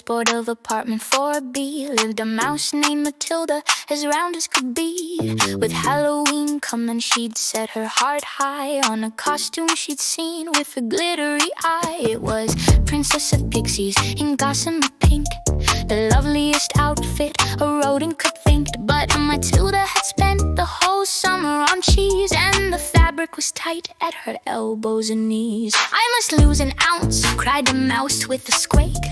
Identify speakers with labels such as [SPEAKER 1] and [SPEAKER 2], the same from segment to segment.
[SPEAKER 1] board of apartment 4B lived a mouse named Matilda, as round as could be. With Halloween coming, she'd set her heart high on a costume she'd seen with a glittery eye. It was Princess of Pixies in gossamer pink, the loveliest outfit a rodent could think. But Matilda had spent the whole summer on cheese, and the fabric was tight at her elbows and knees. "I must lose an ounce," cried the mouse with a squeak.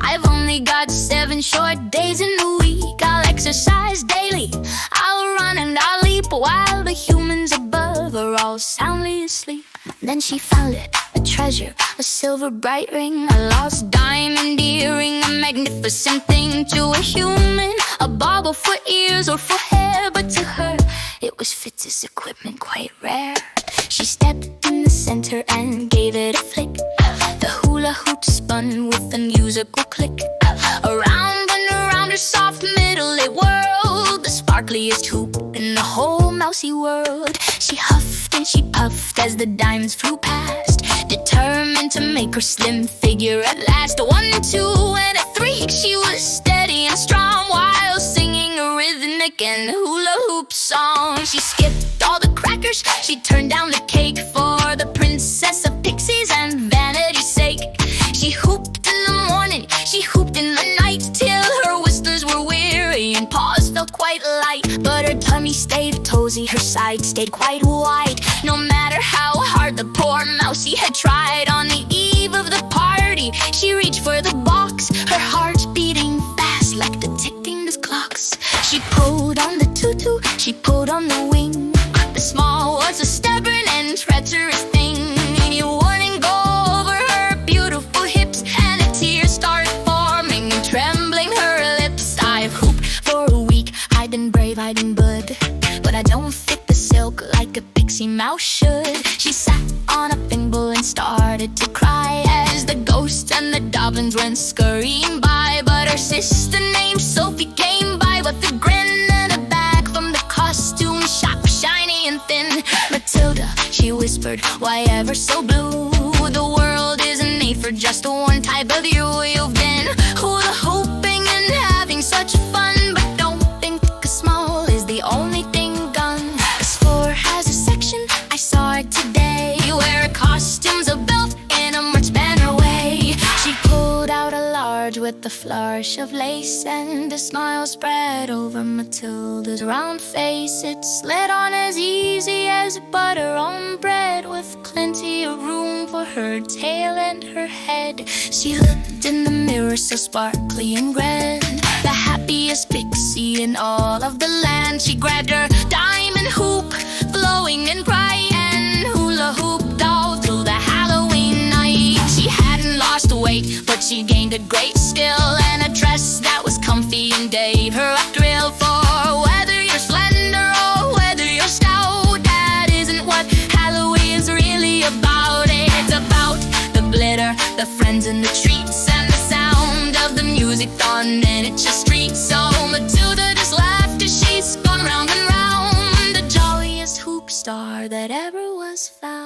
[SPEAKER 1] "I've only got 7 short days in the week. I'll exercise daily, I'll run and I'll leap, while the humans above are all soundly asleep." Then she found it, a treasure, a silver bright ring, a lost diamond earring, a magnificent thing to a human, a bauble for ears or for hair. But to her, it was Fitz's equipment, quite rare. She stepped in the center and gave it a flick. The hula hoop spun with a musical click. Around and around her soft middle it whirled, the sparkliest hoop in the whole mousy world. She huffed and she puffed as the diamonds flew past, determined to make her slim figure at last. 1, 2, and a 3, she was steady and strong, while singing a rhythmic and hula hoop song. She skipped all the crackers, she turned down the cake for the Princess of Pixies and vanity's sake. She hooped in the morning, she hooped in the night, till her whiskers were weary and paws felt quite light. But her tummy stayed toesy, her sides stayed quite wide, no matter how hard the poor mousie had tried. On the eve of the party, she reached for the box, her heart beating fast like the ticking clocks. She pulled on the tutu, she pulled on the wing. The small was a stubborn and treacherous thing. You wouldn't go over her beautiful hips, and a tear started forming, trembling her lips. I've hooped for a week, I've been brave, I've been good, but I don't fit the silk like a pixie mouse should. She sat on a thimble and started to cry as the ghosts and the goblins went scurrying by. But her sister named Sophie came by with a grin and a bag from the costume shop, shiny and thin. "Matilda," she whispered, "why ever so blue? The world isn't made for just one type of you. You've been hula hooping and having such fun, but don't think a small is the only thing gone. This floor has a section, I saw it today, where costumes are built in a much better way." She pulled out a large with a flourish of lace, and a smile spread over Matilda's round face. It slid on as easy as butter on bread, with plenty of room for her tail and her head. She looked in the mirror so sparkly and grand, the happiest pixie in all of the land. She grabbed her diamond hoop, glowing and bright, and hula hooped all through the Halloween night. She hadn't lost weight, but she gained a great skill, and a dress that was comfy and gave her a thrill. For whether you're slender or whether you're stout, that isn't what Halloween's really about. It's about the glitter, the friends and the treats, and the sound of the music on miniature streets. So Matilda just laughed as she spun round and round, the jolliest hoop star that ever was found.